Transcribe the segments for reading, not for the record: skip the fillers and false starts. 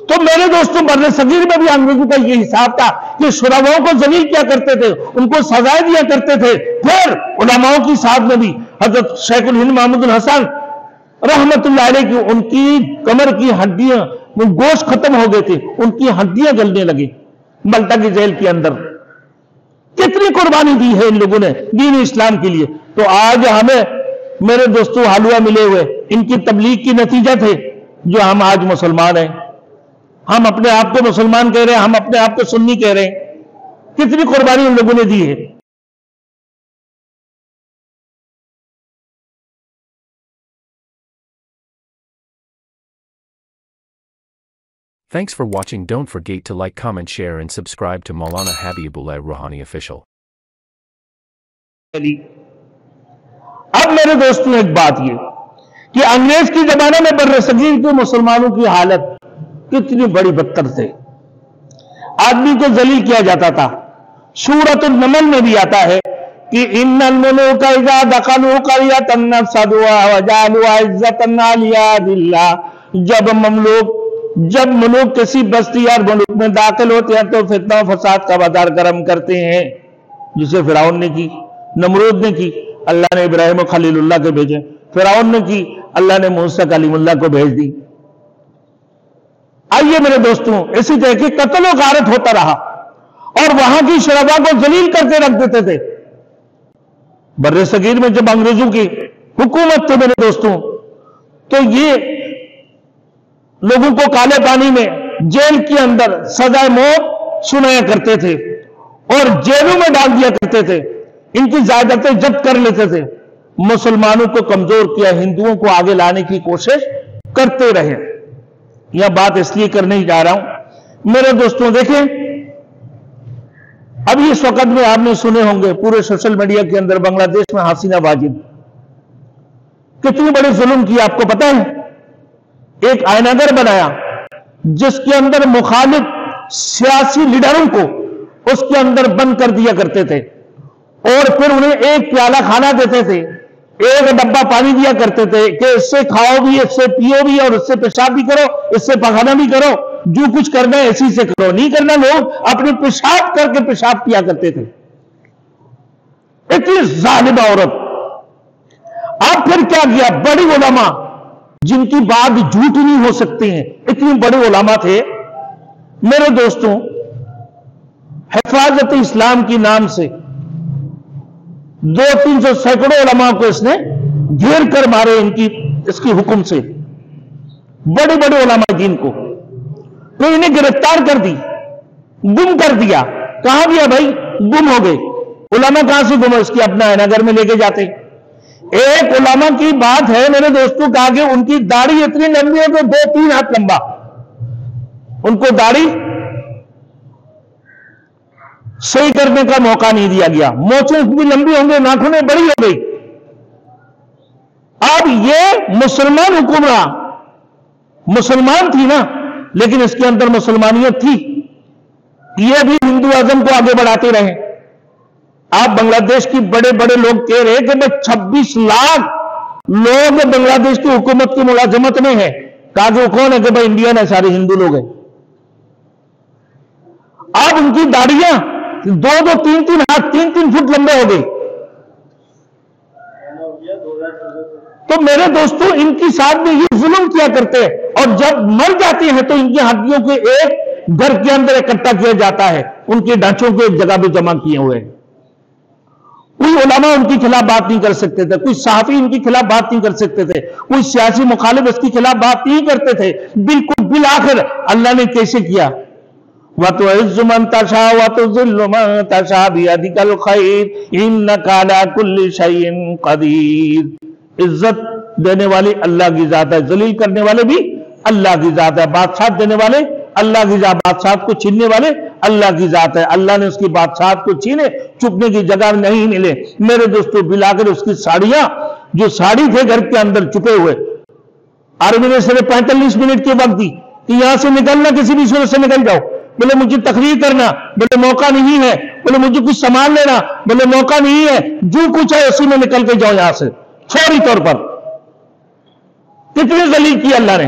تو میرے دوستوں بر صغیر میں بھی انگریزوں کا یہ حساب تھا کہ شرابوں کو ذلیل کیا کرتے تھے، ان کو سزائیں دیا کرتے تھے. پھر علماؤں کی ساتھ میں بھی حضرت شیخ الہند محمود الحسن رحمت اللہ علیہ کی ان کی کمر کی ہڈیاں، وہ گوشت ختم ہو گئے تھے، ان کی ہڈیاں گلنے لگی ملٹا کی جیل کے اندر. کتنی قربانی دی ہے ان لوگوں نے دین اسلام کے لیے. تو آج ہمیں میرے دوستوں حلوہ ملے ہوئے ان کی تبلیغ کی نتیجہ تھے جو ہم آج مسلمان ہیں. ہم اپنے آپ کو مسلمان کہہ رہے ہیں، ہم اپنے آپ کو سنی کہہ رہے ہیں. کتنی قربانی ان لوگوں نے دی ہے. Thanks for watching. Don't forget to like, comment, share and subscribe to Maulana Habibullah Rouhani Official. اب میرے دوستوں ایک بات یہ کہ انگریز کی زمانے میں بر صغیر کے مسلمانوں کی حالت کتنی بڑی بدتر تھے. آدمی کو ذلیل کیا جاتا تھا. سورۃ النمل میں بھی آتا ہے کہ ان الملوک اذا دخلوا قرية افسدوها وجعلوا عزة الناس لله. جب ملوک کسی بستی اور ملک میں داخل ہوتے ہیں تو فتنہ و فساد کا بازار گرم کرتے ہیں، جسے فرعون نے کی، نمرود نے کی، اللہ نے ابراہیم و خلیل اللہ کو بھیجے. فرعون نے کی، اللہ نے موسیٰ کلیم اللہ کو بھیج دی. آئیے میرے دوستوں، اسی طرح کی قتل و غارت ہوتا رہا اور وہاں کی شرابہ کو ذلیل کر کے رکھ دیتے تھے. بر صغیر میں جب انگریزوں کی حکومت تھی میرے دوستوں، تو یہ لوگوں کو کالے پانی میں جیل کے اندر سزائے موت سنایا کرتے تھے اور جیلوں میں ڈال دیا کرتے تھے. ان کی جائیدادیں ضبط کر لیتے تھے. مسلمانوں کو کمزور کیا، ہندوؤں کو آگے لانے کی کوشش کرتے رہے. یہ بات اس لیے کرنے ہی جا رہا ہوں میرے دوستوں. دیکھیں ابھی اس وقت میں آپ نے سنے ہوں گے پورے سوشل میڈیا کے اندر بنگلہ دیش میں حسینہ واجد کتنی بڑے ظلم کی آپ کو پتا ہے. ایک آئینہ گھر بنایا جس کے اندر مخالف سیاسی لیڈروں کو اس کے اندر بند کر دیا کرتے تھے اور پھر انہیں ایک پیالہ کھانا دیتے تھے، ایک ڈبہ پانی دیا کرتے تھے کہ اس سے کھاؤ بھی، اس سے پیو بھی اور اس سے پیشاب بھی کرو، اس سے پخانا بھی کرو، جو کچھ کرنا ہے اسی سے کرو، نہیں کرنا لوگ اپنی پیشاب کر کے پیشاب پیا کرتے تھے. اتنی ظالمہ عورت. اب پھر کیا کیا؟ بڑی علماء جن کی بات جھوٹ نہیں ہو سکتے ہیں، اتنی بڑے علماء تھے میرے دوستوں. حفاظت اسلام کی نام سے 200-300 سینکڑوں علماء کو اس نے گھیر کر مارے اس کی حکم سے. بڑے بڑے علماء دین کو تو انہیں گرفتار کر دی، گم کر دیا. کہاں دیا بھائی؟ گم ہو گئے. علماء کہاں سے گم ہو؟ اس کی اپنا آئینہ گھر میں لے کے جاتے. ایک علماء کی بات ہے میرے دوستوں، کہا کہ ان کی داڑھی اتنی لمبی ہے کہ 2-3 ہاتھ لمبا. ان کو داڑھی صحیح کرنے کا موقع نہیں دیا گیا. مونچھیں بھی لمبی ہوں گے، ناخنیں بڑی ہو گئی. اب یہ مسلمان حکمراں، مسلمان تھی نا، لیکن اس کے اندر مسلمانیت تھی. یہ بھی ہندو ازم کو آگے بڑھاتے رہے. آپ بنگلہ دیش کی بڑے بڑے لوگ کہہ رہے کہ 26 لاکھ لوگ بنگلہ دیش کی حکومت کی ملازمت میں ہیں. کہا کہ وہ کون ہے؟ کہ بھائی انڈین ہے، سارے ہندو لوگ ہیں. اب ان کی داڑیاں 2-2, 3-3 ہاتھ، 3-3 فٹ لمبے ہو گئے. تو میرے دوستوں ان کی ساتھ میں یہ ظلم کیا کرتے ہیں اور جب مر جاتے ہیں تو ان کی ہڈیوں کے ایک گھر کے اندر اکٹھا کیا جاتا ہے، ان کے ڈھانچوں کو ایک جگہ پہ جمع کیے ہوئے ہیں. کوئی علماء ان کے خلاف بات نہیں کر سکتے تھے، کوئی صحافی ان کے خلاف بات نہیں کر سکتے تھے، کوئی سیاسی مخالف اس کے خلاف بات نہیں کرتے تھے. بالکل بالآخر اللہ نے کیسے کیا؟ وَتُعِزُّ مَن تَشَاءُ وَتُذِلُّ مَن تَشَاءُ بِيَدِكَ الْخَيْرُ إِنَّكَ عَلَىٰ كُلِّ شَيْءٍ قَدِيرٌ. عزت دینے والی اللہ کی ذات ہے، ذلیل کرنے والے بھی اللہ کی ذات ہے، بادشاہت دینے والے اللہ کی ذات، بادشاہت کو چھیننے والے اللہ کی ذات ہے. اللہ نے اس کی بادشاہت کو چھینے، چھپنے کی جگہ نہیں ملے. میرے دوستو بلاکر اس کی ساڑیاں جو ساڑی تھے گھر کے اندر چھپے ہوئے، آرمی نے صرف 45 منٹ کے وقت دی کہ یہاں سے نکلنا، کسی بھی صورت سے نکل جاؤ. بولے مجھے تقریر کرنا، بولے موقع نہیں ہے. بولے مجھے کچھ سامان لینا، بولے موقع نہیں ہے. جو کچھ ہے اسی میں نکل کے جاؤ یہاں سے فوری طور پر. کتنے ذلیل کی اللہ نے.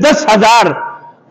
10,000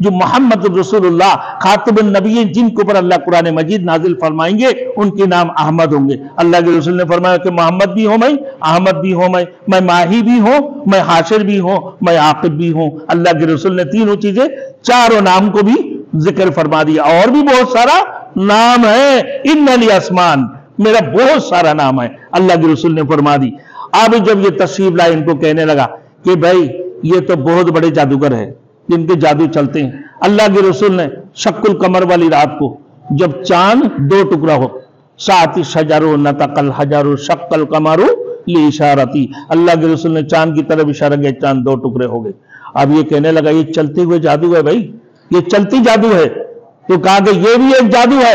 جو محمد رسول اللہ خاتم النبیین جن کے اوپر اللہ قرآن مجید نازل فرمائیں گے ان کے نام احمد ہوں گے۔ اللہ کے رسول نے فرمایا کہ محمد بھی ہوں میں، احمد بھی ہوں میں ماہی بھی ہوں، میں حاشر بھی ہوں، میں عاقب بھی ہوں۔ اللہ کے رسول نے تینوں چیزیں، چاروں نام کو بھی ذکر فرما دیا۔ اور بھی بہت سارا نام ہے، ان لی اسمان، میرا بہت سارا نام ہے، اللہ کے رسول نے فرما دی۔ اب جب یہ تشریف لائے ان کو کہنے لگا کہ بھائی یہ تو بہت بڑے جادوگر ہیں جن کے جادو چلتے ہیں۔ اللہ کے رسول نے شق القمر والی رات کو جب چاند دو ٹکڑا ہو، ساعت الشجر نطق الحجر شق القمر لاشارتی، اللہ کے رسول نے چاند کی طرف اشارہ کیا، چاند دو ٹکڑے ہو گئے۔ اب یہ کہنے لگا یہ چلتے ہوئے جادو ہے بھائی، یہ چلتی جادو ہے۔ تو کہا کہ یہ بھی ایک جادو ہے،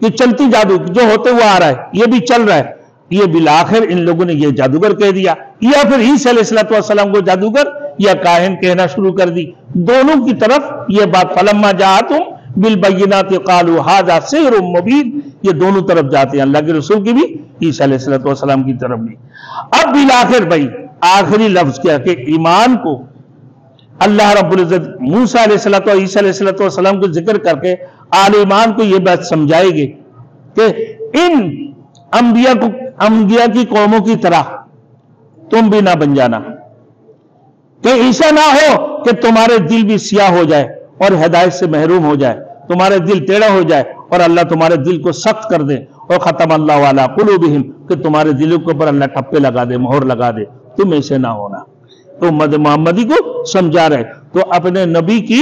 یہ چلتی جادو جو ہوتے ہوا آ رہا ہے یہ بھی چل رہا ہے۔ یہ بالآخر ان لوگوں نے یہ جادوگر کہہ دیا، یا پھر عیسیٰ علیہ السلام کو جادوگر یا کاہن کہنا شروع کر دی۔ دونوں کی طرف یہ بات، فلما جاءتهم بالبینات قالوا ھذا سحر مبین، یہ دونوں طرف جاتے ہیں، اللہ کے رسول کی بھی، عیسیٰ علیہ السلام کی طرف بھی۔ اب بالآخر بھائی آخری لفظ کیا کہ ایمان کو اللہ رب العزت موسیٰ علیہ السلام اور عیسیٰ علیہ السلام کو ذکر کر کے آل ایمان کو یہ بات سمجھائے گے کہ ان انبیاء کی قوموں کی طرح تم بھی نہ بن جانا، کہ ایسا نہ ہو کہ تمہارے دل بھی سیاہ ہو جائے اور ہدایت سے محروم ہو جائے، تمہارے دل ٹیڑھا ہو جائے اور اللہ تمہارے دل کو سخت کر دے، اور ختم اللہ علی قلوبہم، کہ تمہارے دلوں کے اوپر اللہ ٹھپے لگا دے، مہر لگا دے۔ تم ایسے نہ ہونا۔ تو امت محمدی کو سمجھا رہے، تو اپنے نبی کی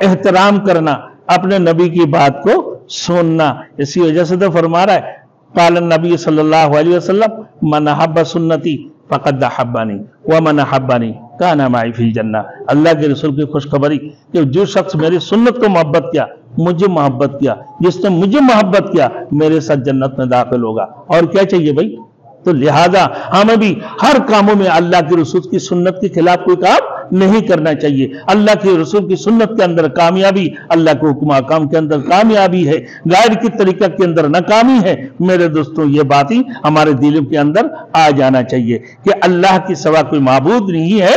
احترام کرنا، اپنے نبی کی بات کو سننا۔ اسی وجہ سے تو فرما رہا ہے قال النبی صلی اللہ علیہ وسلم من احب سنتی فقد احبنی ومن احبنی کان معی فی الجنہ۔ اللہ کے رسول کی خوشخبری کہ جو شخص میری سنت کو محبت کیا، مجھے محبت کیا، جس نے مجھے محبت کیا میرے ساتھ جنت میں داخل ہوگا۔ اور کیا چاہیے بھائی؟ تو لہذا ہمیں بھی ہر کاموں میں اللہ کے رسول کی سنت کے خلاف کوئی کام نہیں کرنا چاہیے۔ اللہ کے رسول کی سنت کے اندر کامیابی، اللہ کے حکم احکام کے اندر کامیابی ہے، غیر کی طریقہ کے اندر ناکامی ہے۔ میرے دوستوں یہ باتیں ہمارے دلوں کے اندر آ جانا چاہیے کہ اللہ کی سوا کوئی معبود نہیں ہے،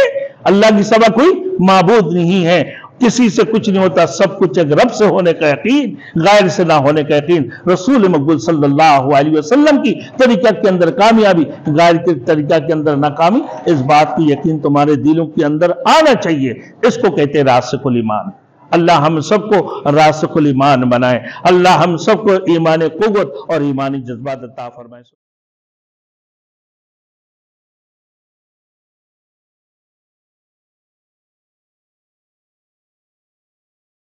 اللہ کی سوا کوئی معبود نہیں ہے، کسی سے کچھ نہیں ہوتا، سب کچھ ایک رب سے ہونے کا یقین، غیر سے نہ ہونے کا یقین، رسول مقبول صلی اللہ علیہ وسلم کی طریقہ کے اندر کامیابی، غیر کے طریقہ کے اندر ناکامی، اس بات کی یقین تمہارے دلوں کے اندر آنا چاہیے۔ اس کو کہتے ہیں راسخ الایمان۔ اللہ ہم سب کو راسخ الایمان بنائے، اللہ ہم سب کو ایمان قوت اور ایمانی جذبات عطا فرمائے۔